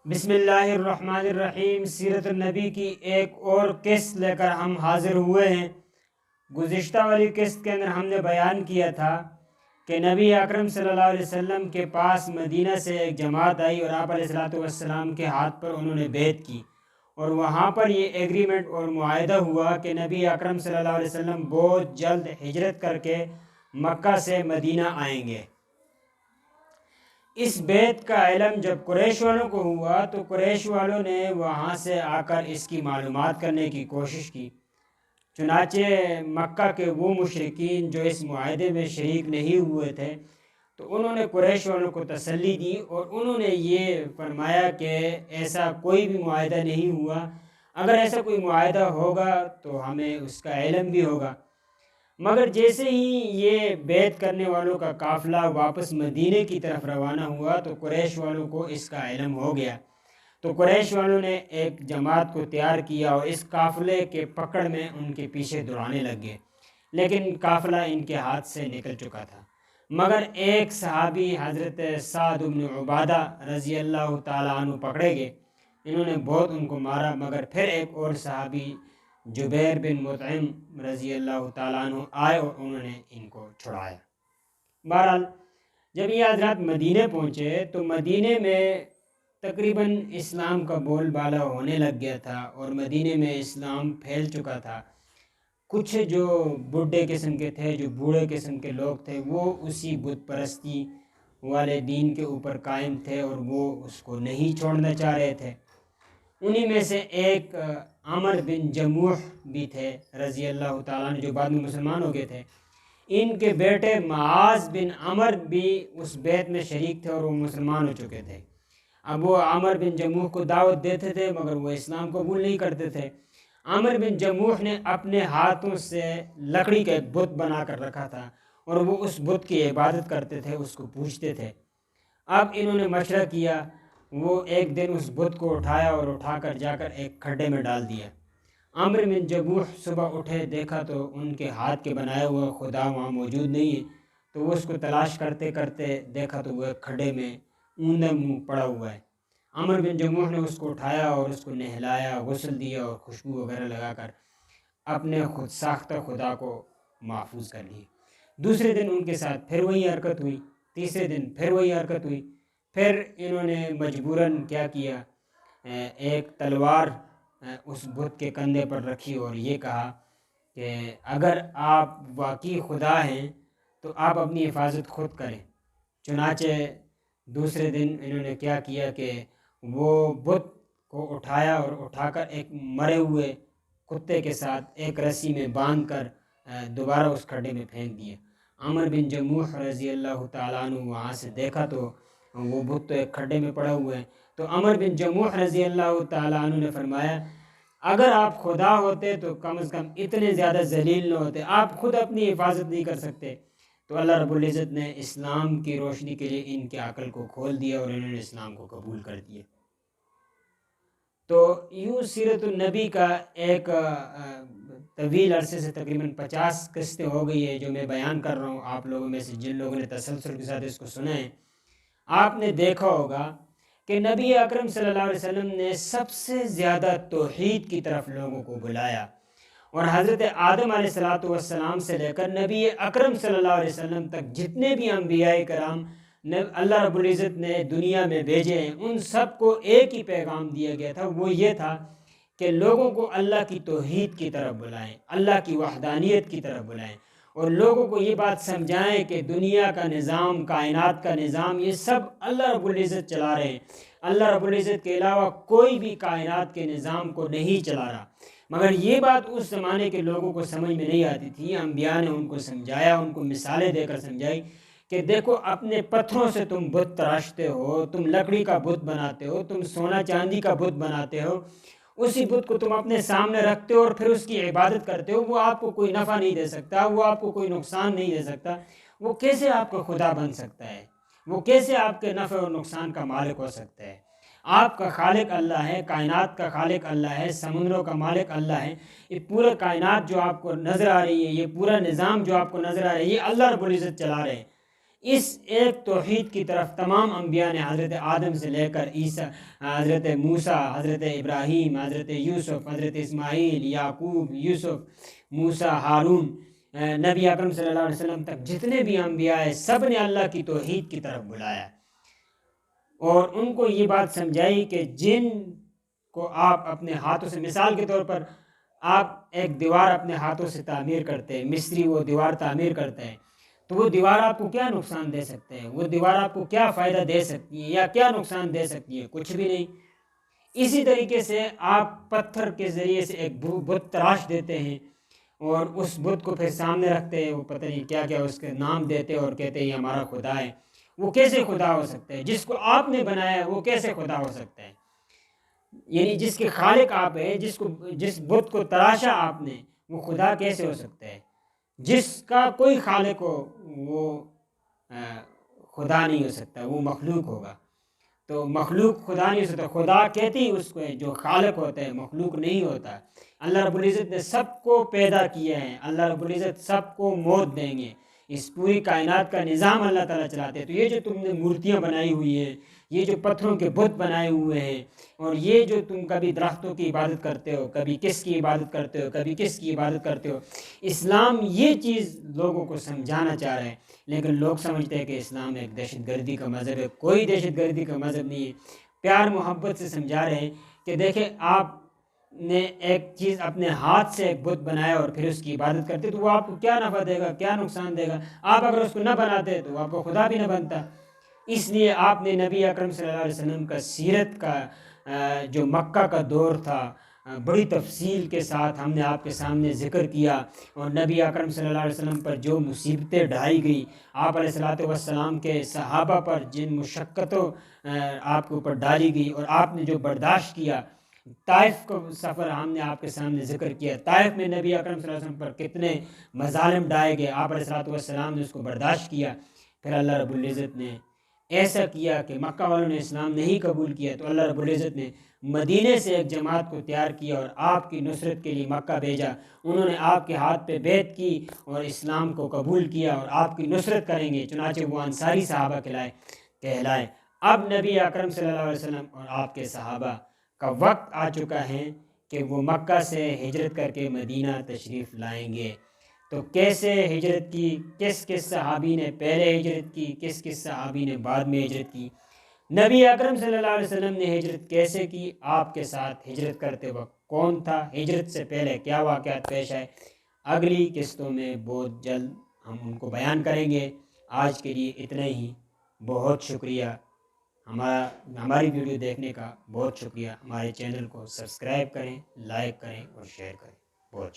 بسم اللہ الرحمن الرحیم۔ سیرت النبی کی ایک اور قسط لے کر ہم حاضر ہوئے ہیں۔ گزشتہ والی قسط کے اندر ہم نے بیان کیا تھا کہ نبی اکرم صلی اللہ علیہ وسلم کے پاس مدینہ سے ایک جماعت آئی اور آپ علیہ السلام کے ہاتھ پر انہوں نے بیعت کی، اور وہاں پر یہ ایگریمنٹ اور معاہدہ ہوا کہ نبی اکرم صلی اللہ علیہ وسلم بہت جلد ہجرت کر کے مکہ سے مدینہ آئیں گے۔ اس بیعت کا علم جب قریش والوں کو ہوا تو قریش والوں نے وہاں سے آ کر اس کی معلومات کرنے کی کوشش کی۔ چنانچہ مکہ کے وہ مشرکین جو اس معاہدے میں شریک نہیں ہوئے تھے تو انہوں نے قریش والوں کو تسلی دی اور انہوں نے یہ فرمایا کہ ایسا کوئی بھی معاہدہ نہیں ہوا، اگر ایسا کوئی معاہدہ ہوگا تو ہمیں اس کا علم بھی ہوگا۔ مگر جیسے ہی یہ بیعت کرنے والوں کا قافلہ واپس مدینے کی طرف روانہ ہوا تو قریش والوں کو اس کا علم ہو گیا، تو قریش والوں نے ایک جماعت کو تیار کیا اور اس قافلے کے پکڑ میں ان کے پیچھے دوڑانے لگ گئے، لیکن قافلہ ان کے ہاتھ سے نکل چکا تھا۔ مگر ایک صحابی حضرت سعد بن عبادہ رضی اللہ تعالیٰ عنہ پکڑے گئے، انہوں نے بہت ان کو مارا، مگر پھر ایک اور صحابی جبیر بن مطعم رضی اللہ تعالیٰ عنہ آئے اور انہوں نے ان کو چھڑایا۔ بہرحال جب یہ حضرات مدینے پہنچے تو مدینے میں تقریباً اسلام کا بول بالا ہونے لگ گیا تھا اور مدینے میں اسلام پھیل چکا تھا۔ کچھ جو بڈھے قسم کے تھے، جو بوڑھے قسم کے لوگ تھے، وہ اسی بت پرستی والے دین کے اوپر قائم تھے اور وہ اس کو نہیں چھوڑنا چاہ رہے تھے۔ انہی میں سے ایک عمر بن جموح بھی تھے رضی اللہ تعالیٰ عنہ، جو بعد میں مسلمان ہو گئے تھے۔ ان کے بیٹے معاذ بن عمر بھی اس بیعت میں شریک تھے اور وہ مسلمان ہو چکے تھے۔ اب وہ عمر بن جموح کو دعوت دیتے تھے مگر وہ اسلام قبول نہیں کرتے تھے۔ عمر بن جموح نے اپنے ہاتھوں سے لکڑی کا ایک بت بنا کر رکھا تھا اور وہ اس بت کی عبادت کرتے تھے، اس کو پوجتے تھے۔ اب انہوں نے مشورہ کیا، وہ ایک دن اس بت کو اٹھایا اور اٹھا کر جا کر ایک کھڈے میں ڈال دیا۔ عمر بن جموح صبح اٹھے، دیکھا تو ان کے ہاتھ کے بنائے ہوئے خدا وہاں موجود نہیں ہے، تو وہ اس کو تلاش کرتے کرتے دیکھا تو وہ ایک کھڈے میں اوندا منہ پڑا ہوا ہے۔ عمر بن جموح نے اس کو اٹھایا اور اس کو نہلایا، غسل دیا اور خوشبو وغیرہ لگا کر اپنے خود ساختہ خدا کو محفوظ کر لی۔ دوسرے دن ان کے ساتھ پھر وہی حرکت ہوئی، تیسرے دن پھر وہی حرکت ہوئی۔ پھر انہوں نے مجبوراً کیا کیا، ایک تلوار اس بت کے کندھے پر رکھی اور یہ کہا کہ اگر آپ واقعی خدا ہیں تو آپ اپنی حفاظت خود کریں۔ چنانچہ دوسرے دن انہوں نے کیا کیا کہ وہ بت کو اٹھایا اور اٹھا کر ایک مرے ہوئے کتے کے ساتھ ایک رسی میں باندھ کر دوبارہ اس کھڈے میں پھینک دیا۔ عمر بن جموح رضی اللہ تعالیٰ عنہ وہاں سے دیکھا تو وہ بت تو ایک کھڈے میں پڑا ہوا ہے، تو عمر بن جموح رضی اللہ تعالیٰ عنہ نے فرمایا اگر آپ خدا ہوتے تو کم از کم اتنے زیادہ ذلیل نہ ہوتے، آپ خود اپنی حفاظت نہیں کر سکتے۔ تو اللہ رب العزت نے اسلام کی روشنی کے لیے ان کے عقل کو کھول دیا اور انہوں نے اسلام کو قبول کر دیا۔ تو یوں سیرت النبی کا ایک طویل عرصے سے تقریباً 50 قسطیں ہو گئی ہے جو میں بیان کر رہا ہوں۔ آپ لوگوں میں سے جن لوگوں نے تسلسل کے ساتھ اس کو سنا ہے، آپ نے دیکھا ہوگا کہ نبی اکرم صلی اللہ علیہ وسلم نے سب سے زیادہ توحید کی طرف لوگوں کو بلایا، اور حضرت آدم علیہ السلام سے لے کر نبی اکرم صلی اللہ علیہ وسلم تک جتنے بھی انبیاء کرام اللہ رب العزت نے دنیا میں بھیجے ہیں، ان سب کو ایک ہی پیغام دیا گیا تھا، وہ یہ تھا کہ لوگوں کو اللہ کی توحید کی طرف بلائیں، اللہ کی وحدانیت کی طرف بلائیں، اور لوگوں کو یہ بات سمجھائیں کہ دنیا کا نظام، کائنات کا نظام، یہ سب اللہ رب العزت چلا رہے ہیں۔ اللہ رب العزت کے علاوہ کوئی بھی کائنات کے نظام کو نہیں چلا رہا۔ مگر یہ بات اس زمانے کے لوگوں کو سمجھ میں نہیں آتی تھی۔ انبیاء نے ان کو سمجھایا، ان کو مثالیں دے کر سمجھائی کہ دیکھو اپنے پتھروں سے تم بت تراشتے ہو، تم لکڑی کا بت بناتے ہو، تم سونا چاندی کا بت بناتے ہو، اسی بت کو تم اپنے سامنے رکھتے ہو اور پھر اس کی عبادت کرتے ہو، وہ آپ کو کوئی نفع نہیں دے سکتا، وہ آپ کو کوئی نقصان نہیں دے سکتا، وہ کیسے آپ کا خدا بن سکتا ہے؟ وہ کیسے آپ کے نفع اور نقصان کا مالک ہو سکتا ہے؟ آپ کا خالق اللہ ہے، کائنات کا خالق اللہ ہے، سمندروں کا مالک اللہ ہے۔ یہ پورا کائنات جو آپ کو نظر آ رہی ہے، یہ پورا نظام جو آپ کو نظر آ رہا ہے، یہ اللہ رب العزت چلا رہے ہیں۔ اس ایک توحید کی طرف تمام انبیاء نے حضرت آدم سے لے کر عیسیٰ، حضرت موسیٰ، حضرت ابراہیم، حضرت یوسف، حضرت اسماعیل، یعقوب، یوسف، موسیٰ، ہارون، نبی اکرم صلی اللہ علیہ وسلم تک جتنے بھی انبیاء ہیں سب نے اللہ کی توحید کی طرف بلایا اور ان کو یہ بات سمجھائی کہ جن کو آپ اپنے ہاتھوں سے، مثال کے طور پر آپ ایک دیوار اپنے ہاتھوں سے تعمیر کرتے ہیں، مستری وہ دیوار تعمیر کرتا ہے، تو وہ دیوار آپ کو کیا نقصان دے سکتے ہیں؟ وہ دیوار آپ کو کیا فائدہ دے سکتی ہے یا کیا نقصان دے سکتی ہے؟ کچھ بھی نہیں۔ اسی طریقے سے آپ پتھر کے ذریعے سے ایک بت تراش دیتے ہیں اور اس بت کو پھر سامنے رکھتے ہیں، وہ پتہ نہیں کیا کیا اس کے نام دیتے اور کہتے ہیں یہ ہمارا خدا ہے۔ وہ کیسے خدا ہو سکتا ہے؟ جس کو آپ نے بنایا ہے وہ کیسے خدا ہو سکتا ہے؟ یعنی جس کے خالق آپ ہیں، جس بت کو تراشا آپ نے، وہ خدا کیسے ہو سکتا ہے؟ جس کا کوئی خالق ہو وہ خدا نہیں ہو سکتا، وہ مخلوق ہوگا۔ تو مخلوق خدا نہیں ہو سکتا، خدا کہتے ہی اس کو ہے جو خالق ہوتا ہے، مخلوق نہیں ہوتا۔ اللہ رب العزت نے سب کو پیدا کیا ہے، اللہ رب العزت سب کو موت دیں گے، اس پوری کائنات کا نظام اللہ تعالیٰ چلاتے ہیں۔ تو یہ جو تم نے مورتیاں بنائی ہوئی ہیں، یہ جو پتھروں کے بت بنائے ہوئے ہیں، اور یہ جو تم کبھی درختوں کی عبادت کرتے ہو، کبھی کس کی عبادت کرتے ہو، کبھی کس کی عبادت کرتے ہو، اسلام یہ چیز لوگوں کو سمجھانا چاہ رہا ہے، لیکن لوگ سمجھتے ہیں کہ اسلام ایک دہشت گردی کا مذہب ہے۔ کوئی دہشت گردی کا مذہب نہیں ہے، پیار محبت سے سمجھا رہے ہیں کہ دیکھیں آپ نے ایک چیز اپنے ہاتھ سے ایک بت بنایا اور پھر اس کی عبادت کرتے تو وہ آپ کو کیا نفع دے گا، کیا نقصان دے گا؟ آپ اگر اس کو نہ بناتے تو وہ آپ کو خدا بھی نہ بنتا۔ اس لیے آپ نے نبی اکرم صلی اللہ علیہ وسلم کا سیرت کا جو مکہ کا دور تھا بڑی تفصیل کے ساتھ ہم نے آپ کے سامنے ذکر کیا، اور نبی اکرم صلی اللہ علیہ وسلم پر جو مصیبتیں ڈھائی گئی، آپ علیہ الصلوۃ والسلام کے صحابہ پر جن مشقتوں آپ کے اوپر ڈالی گئی اور آپ نے جو برداشت کیا، طائف کا سفر ہم نے آپ کے سامنے ذکر کیا، طائف میں نبی اکرم صلی اللہ علیہ وسلم پر کتنے مظالم ڈھائے گئے، آپ علیہ الصلوۃ والسلام نے اس کو برداشت کیا۔ پھر اللہ رب العزت نے ایسا کیا کہ مکہ والوں نے اسلام نہیں قبول کیا، تو اللہ رب العزت نے مدینے سے ایک جماعت کو تیار کیا اور آپ کی نصرت کے لیے مکہ بھیجا۔ انہوں نے آپ کے ہاتھ پہ بیعت کی اور اسلام کو قبول کیا اور آپ کی نصرت کریں گے، چنانچہ وہ انصاری صحابہ کہلائے۔ اب نبی اکرم صلی اللہ علیہ وسلم اور آپ کے صحابہ کا وقت آ چکا ہے کہ وہ مکہ سے ہجرت کر کے مدینہ تشریف لائیں گے۔ تو کیسے ہجرت کی، کس کس صحابی نے پہلے ہجرت کی، کس کس صحابی نے بعد میں ہجرت کی، نبی اکرم صلی اللہ علیہ وسلم نے ہجرت کیسے کی، آپ کے ساتھ ہجرت کرتے وقت کون تھا، ہجرت سے پہلے کیا واقعات پیش آئے، اگلی قسطوں میں بہت جلد ہم ان کو بیان کریں گے۔ آج کے لیے اتنا ہی، بہت شکریہ، ہماری ویڈیو دیکھنے کا بہت شکریہ۔ ہمارے چینل کو سبسکرائب کریں، لائک کریں اور شیئر کریں، بہت شکریہ۔